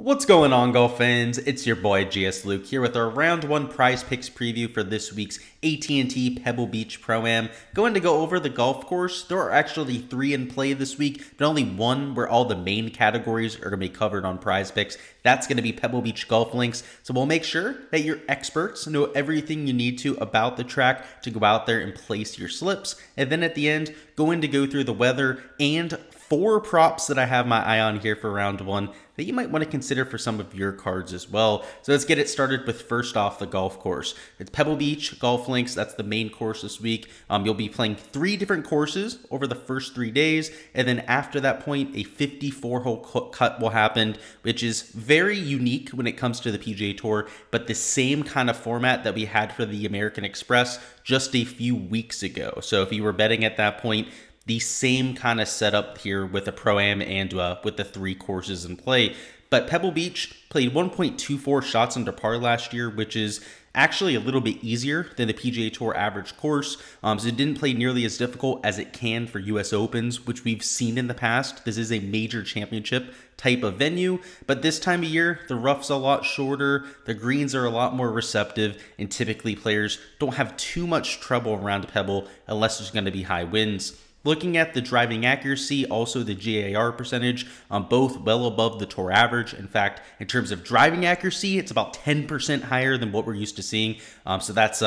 What's going on, golf fans? It's your boy Gsluke here with our round one prize picks preview for this week's AT&T Pebble Beach Pro-Am. Going to go over the golf course. There are actually 3 in play this week, but only one where all the main categories are going to be covered on prize picks. That's going to be Pebble Beach Golf Links. So we'll make sure that your experts know everything you need to about the track to go out there and place your slips. And then at the end, going to go through the weather and 4 props that I have my eye on here for round one that you might want to consider for some of your cards as well. So let's get it started with first off the golf course. It's Pebble Beach Golf Links. That's the main course this week. You'll be playing 3 different courses over the first 3 days. And then after that point, a 54-hole cut will happen, which is very unique when it comes to the PGA Tour, but the same kind of format that we had for the American Express just a few weeks ago. So if you were betting at that point, the same kind of setup here with the Pro-Am and with the 3 courses in play. But Pebble Beach played 1.24 shots under par last year, which is actually a little bit easier than the PGA Tour average course. So it didn't play nearly as difficult as it can for US Opens, which we've seen in the past. This is a major championship type of venue, but this time of year, the rough's a lot shorter, the greens are a lot more receptive, and typically players don't have too much trouble around Pebble unless there's going to be high winds. Looking at the driving accuracy, also the GAR percentage, both well above the tour average. In fact, in terms of driving accuracy, it's about 10% higher than what we're used to seeing. So that's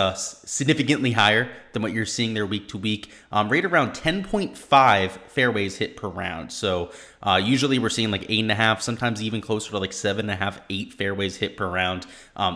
significantly higher than what you're seeing there week to week. Right around 10.5 fairways hit per round. So usually we're seeing like 8.5, sometimes even closer to like 7.5, 8 fairways hit per round.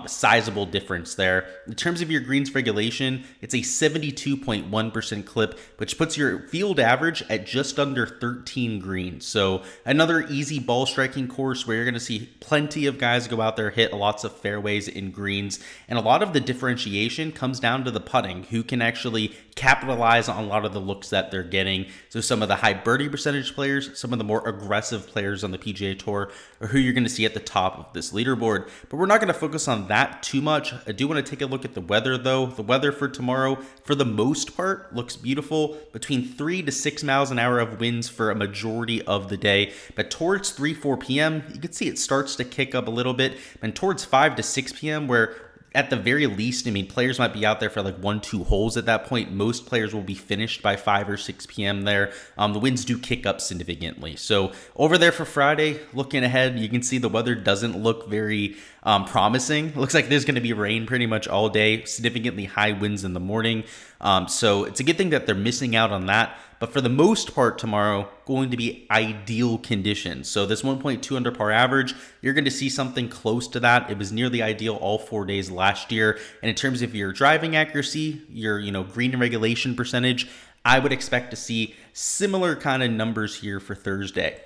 Sizable difference there. In terms of your greens regulation, it's a 72.1% clip, which puts your field average at just under 13 greens. So another easy ball striking course where you're going to see plenty of guys go out there, hit lots of fairways in greens. And a lot of the differentiation comes down to the putting, who can actually capitalize on a lot of the looks that they're getting. So some of the high birdie percentage players, some of the more aggressive players on the PGA Tour are who you're going to see at the top of this leaderboard. But we're not going to focus on that too much. I do want to take a look at the weather though. The weather for tomorrow, for the most part, looks beautiful. Between 3 to 6 miles an hour of winds for a majority of the day. But towards 3-4 p.m., you can see it starts to kick up a little bit. And towards 5 to 6 p.m., where at the very least, I mean, players might be out there for like 1-2 holes at that point. Most players will be finished by 5 or 6 p.m. there. The winds do kick up significantly. So over there for Friday, looking ahead, you can see the weather doesn't look very promising. It looks like there's going to be rain pretty much all day, significantly high winds in the morning. So it's a good thing that they're missing out on that. But for the most part tomorrow, going to be ideal conditions. So this 1.2 under par average, you're going to see something close to that. It was nearly ideal all 4 days last year. And in terms of your driving accuracy, your green regulation percentage, I would expect to see similar kind of numbers here for Thursday.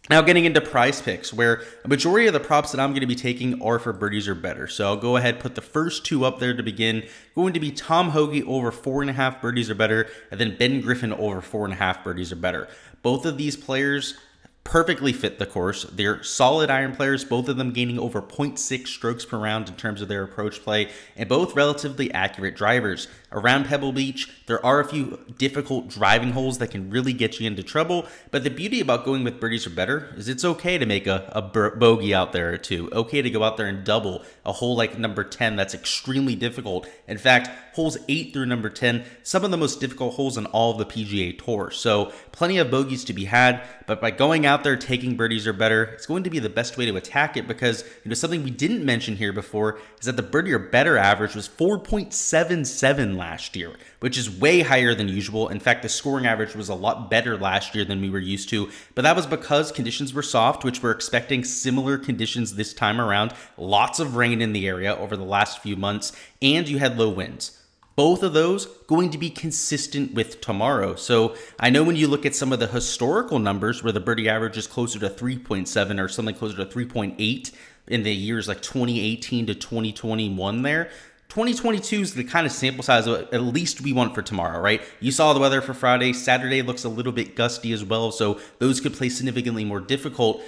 Now getting into prize picks, where a majority of the props that I'm going to be taking are for birdies or better. So I'll go ahead, put the first 2 up there to begin. Going to be Tom Hoge over 4.5 birdies or better, and then Ben Griffin over 4.5 birdies or better. Both of these players perfectly fit the course. They're solid iron players, both of them gaining over 0.6 strokes per round in terms of their approach play, and both relatively accurate drivers. Around Pebble Beach, there are a few difficult driving holes that can really get you into trouble, but the beauty about going with birdies or better is it's okay to make a bogey out there or 2. Okay to go out there and double a hole like number 10 that's extremely difficult. In fact, holes 8 through number 10, some of the most difficult holes in all of the PGA Tour. So plenty of bogeys to be had, but by going out there taking birdies or better, it's going to be the best way to attack it because something we didn't mention here before is that the birdie or better average was 4.77 last year, which is way higher than usual. In fact, the scoring average was a lot better last year than we were used to, but that was because conditions were soft, which we're expecting similar conditions this time around. Lots of rain in the area over the last few months, and you had low winds. Both of those going to be consistent with tomorrow. So I know when you look at some of the historical numbers where the birdie average is closer to 3.7 or something closer to 3.8 in the years like 2018 to 2021 there, 2022 is the kind of sample size at least we want for tomorrow, right? You saw the weather for Friday. Saturday looks a little bit gusty as well, so those could play significantly more difficult.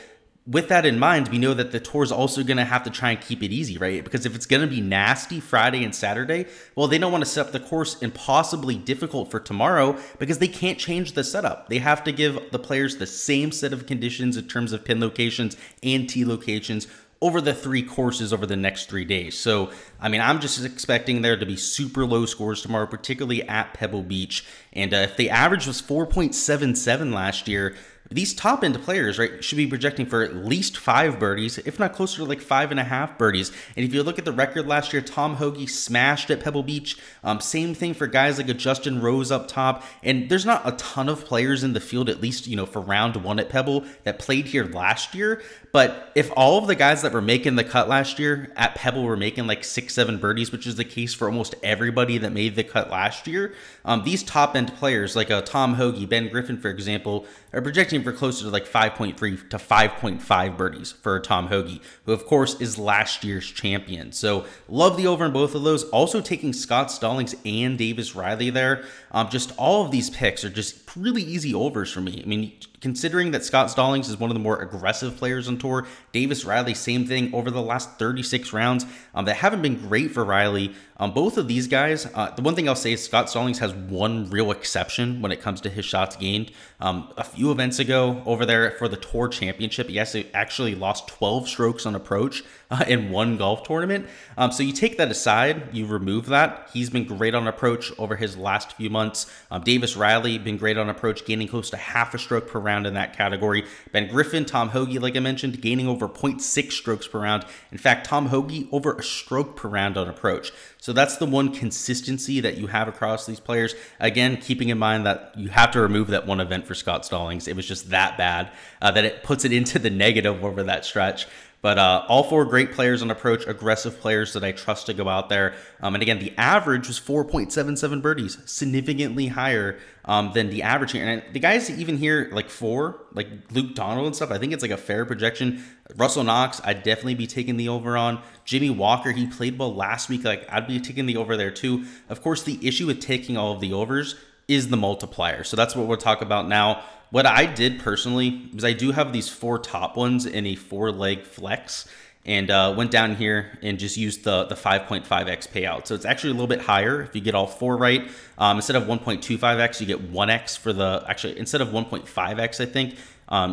With that in mind, we know that the tour is also going to have to try and keep it easy, right? Because if it's going to be nasty Friday and Saturday, well, they don't want to set up the course impossibly difficult for tomorrow because they can't change the setup. They have to give the players the same set of conditions in terms of pin locations and tee locations over the 3 courses over the next 3 days. So, I mean, I'm just expecting there to be super low scores tomorrow, particularly at Pebble Beach. And if the average was 4.77 last year, these top-end players, right, should be projecting for at least 5 birdies, if not closer to like 5.5 birdies. And if you look at the record last year, Tom Hoge smashed at Pebble Beach. Same thing for guys like a Justin Rose up top. And there's not a ton of players in the field, at least, you know, for round 1 at Pebble that played here last year. But if all of the guys that were making the cut last year at Pebble were making like 6-7 birdies, which is the case for almost everybody that made the cut last year, these top-end players like Tom Hoge, Ben Griffin, for example, are projecting for closer to like 5.3 to 5.5 birdies for Tom Hoge, who of course is last year's champion. So love the over in both of those. Also taking Scott Stallings and Davis Riley there. Just all of these picks are just really easy overs for me. I mean, considering that Scott Stallings is one of the more aggressive players on tour, Davis Riley, same thing over the last 36 rounds that haven't been great for Riley. Both of these guys, the one thing I'll say is Scott Stallings has one real exception when it comes to his shots gained. A few events ago over there for the Tour Championship, he actually lost 12 strokes on approach in one golf tournament. So you take that aside, you remove that. He's been great on approach over his last few months. Davis Riley been great on approach, gaining close to half a stroke per round in that category. Ben Griffin, Tom Hoge, like I mentioned, gaining over 0.6 strokes per round. In fact, Tom Hoge over a stroke per round on approach. So that's the one consistency that you have across these players. Again, keeping in mind that you have to remove that one event for Scott Stallings. It was just that bad that it puts it into the negative over that stretch. But all 4 great players on approach, aggressive players that I trust to go out there. And again, the average was 4.77 birdies, significantly higher than the average here. And the guys even here, like 4, like Luke Donald and stuff, I think it's like a fair projection. Russell Knox, I'd definitely be taking the over on. Jimmy Walker, he played well last week. Like, I'd be taking the over there too. Of course, the issue with taking all of the overs is the multiplier. So that's what we'll talk about now. What I did personally is I do have these 4 top ones in a 4-leg flex, and went down here and just used the 5.5x payout. So it's actually a little bit higher if you get all 4 right. Instead of 1.25x, you get 1x for the, actually, instead of 1.5x, I think,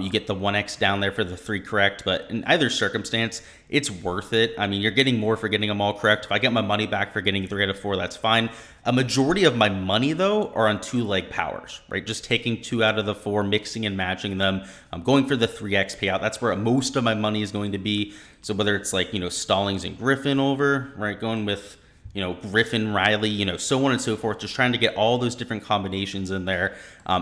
you get the 1x down there for the 3 correct. But in either circumstance, it's worth it. I mean, you're getting more for getting them all correct. If I get my money back for getting 3 out of 4, that's fine. A majority of my money, though, are on 2-leg powers, right? Just taking 2 out of the 4, mixing and matching them. I'm going for the 3x payout. That's where most of my money is going to be. So whether it's like, you know, Stallings and Griffin over, right? Going with, you know, Griffin, Riley, you know, so on and so forth. Just trying to get all those different combinations in there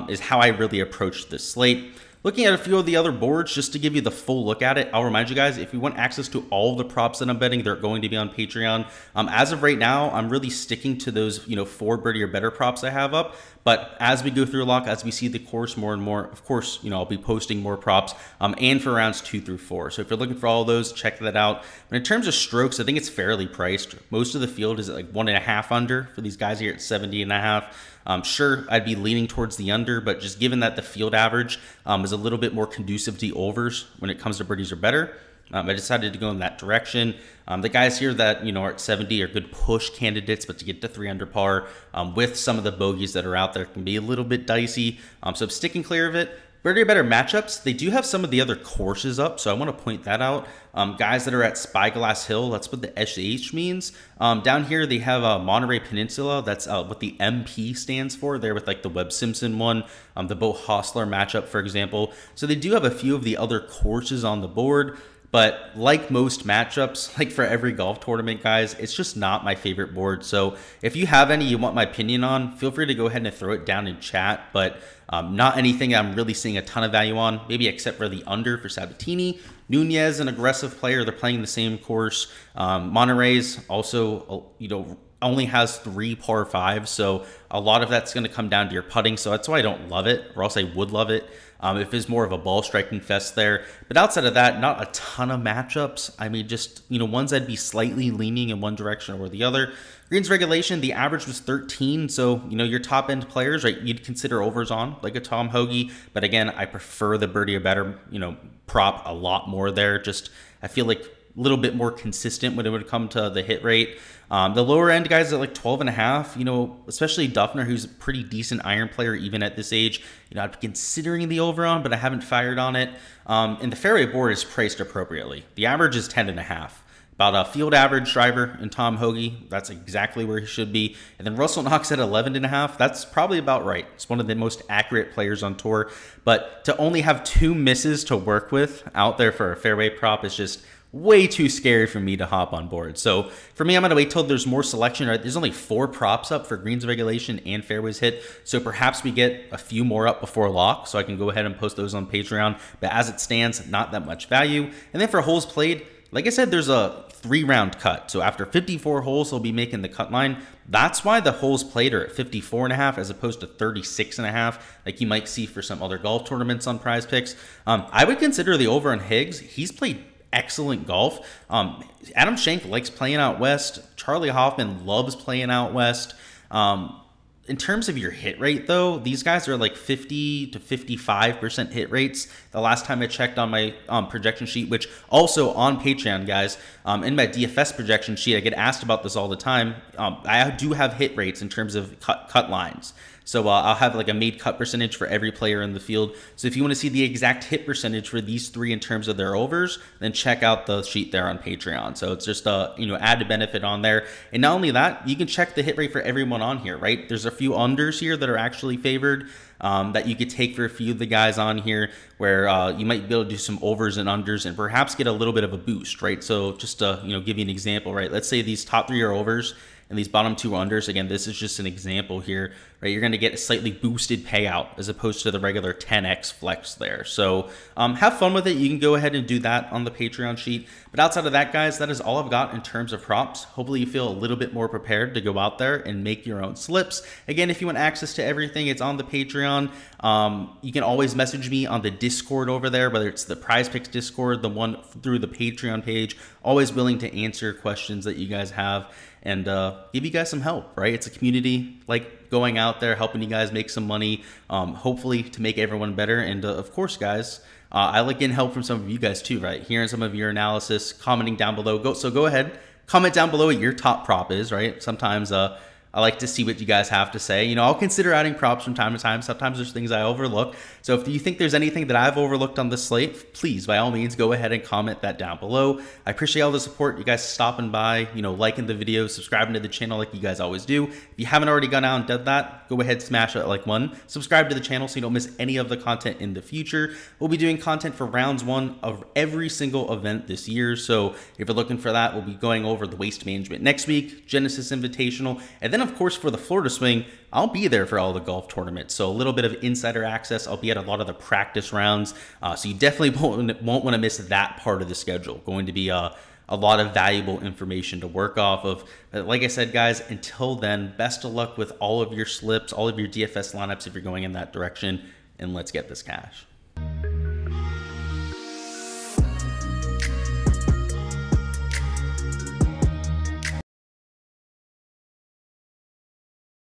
is how I really approach this slate. Looking at a few of the other boards, just to give you the full look at it, I'll remind you guys, if you want access to all the props that I'm betting, they're going to be on Patreon. As of right now, I'm really sticking to those, you know, 4 birdie or better props I have up. But as we go through a lock, as we see the course more and more, of course, you know, I'll be posting more props and for rounds 2 through 4. So if you're looking for all those, check that out. But in terms of strokes, I think it's fairly priced. Most of the field is at like 1.5 under for these guys here at 70.5. Sure, I'd be leaning towards the under, but just given that the field average is a little bit more conducive to overs when it comes to birdies or better, I decided to go in that direction. The guys here that, you know, are at 70 are good push candidates, but to get to 3 under par with some of the bogeys that are out there can be a little bit dicey. So I'm sticking clear of it. Birdie or better matchups, they do have some of the other courses up, so I want to point that out. Guys that are at Spyglass Hill, that's what the SH means. Down here, they have Monterey Peninsula. That's what the MP stands for. There with like the Webb Simpson one, the Bo Hostler matchup, for example. So they do have a few of the other courses on the board. But like most matchups, like for every golf tournament, guys, it's just not my favorite board. So if you have any you want my opinion on, feel free to go ahead and throw it down in chat. But not anything I'm really seeing a ton of value on, maybe except for the under for Sabatini. Nunez, an aggressive player, they're playing the same course. Monterey's also, you know, only has 3 par 5, so a lot of that's going to come down to your putting, so that's why I don't love it, or else I would love it if it's more of a ball striking fest there. But outside of that, not a ton of matchups. I mean, just, you know, ones I'd be slightly leaning in one direction or the other. Greens regulation, the average was 13, so, you know, your top end players, right, you'd consider overs on, like a Tom Hoge, but again, I prefer the birdie or better, you know, prop a lot more there. Just, I feel like little bit more consistent when it would come to the hit rate. The lower end guys at like 12.5, you know, especially Duffner, who's a pretty decent iron player even at this age. You know, I'd be considering the over on, but I haven't fired on it. And the fairway board is priced appropriately. The average is 10.5. About a field average driver in Tom Hoagie, that's exactly where he should be. And then Russell Knox at 11.5, that's probably about right. It's one of the most accurate players on tour. But to only have 2 misses to work with out there for a fairway prop is just way too scary for me to hop on board. So for me, I'm going to wait till there's more selection. Right? There's only 4 props up for greens regulation and fairways hit. So perhaps we get a few more up before lock, so I can go ahead and post those on Patreon. But as it stands, not that much value. And then for holes played, like I said, there's a 3-round cut. So after 54 holes, he'll be making the cut line. That's why the holes played are at 54.5 as opposed to 36.5, like you might see for some other golf tournaments on Prize Picks. I would consider the over on Higgs. He's played excellent golf. Adam Schenk likes playing out west. Charlie Hoffman loves playing out west. In terms of your hit rate, though, these guys are like 50 to 55% hit rates. The last time I checked on my projection sheet, which also on Patreon, guys, in my DFS projection sheet, I get asked about this all the time. I do have hit rates in terms of cut lines. So I'll have like a made cut percentage for every player in the field. So if you want to see the exact hit percentage for these 3 in terms of their overs, then check out the sheet there on Patreon. So it's just a added benefit on there. And not only that, you can check the hit rate for everyone on here, right? There's a few unders here that are actually favored that you could take for a few of the guys on here, where you might be able to do some overs and unders and perhaps get a little bit of a boost, right? So just to give you an example, right? Let's say these top 3 are overs and these bottom 2 unders. Again, this is just an example here, right? You're going to get a slightly boosted payout as opposed to the regular 10x flex there. So have fun with it. You can go ahead and do that on the Patreon sheet. But outside of that, guys, that is all I've got in terms of props. Hopefully you feel a little bit more prepared to go out there and make your own slips. Again, if you want access to everything, it's on the Patreon. You can always message me on the Discord over there, whether it's the Prize Picks Discord, the one through the Patreon page. Always willing to answer questions that you guys have and give you guys some help, right? It's a community, like going out there, helping you guys make some money, hopefully to make everyone better. And of course, guys, I like getting help from some of you guys too, right? Hearing some of your analysis, commenting down below. So go ahead, comment down below what your top prop is, right? Sometimes I like to see what you guys have to say. I'll consider adding props from time to time. Sometimes there's things I overlook. So if you think there's anything that I've overlooked on this slate, please, by all means, go ahead and comment that down below. I appreciate all the support. You guys stopping by, liking the video, subscribing to the channel like you guys always do. If you haven't already gone out and done that, go ahead, smash that like button. Subscribe to the channel so you don't miss any of the content in the future. We'll be doing content for rounds 1 of every single event this year. So if you're looking for that, we'll be going over the Waste Management next week, Genesis Invitational, and then of course for the Florida Swing, I'll be there for all the golf tournaments. So a little bit of insider access. I'll be at a lot of the practice rounds. So you definitely won't want to miss that part of the schedule. Going to be a lot of valuable information to work off of. But like I said, guys, until then, best of luck with all of your slips, all of your DFS lineups if you're going in that direction, and let's get this cash.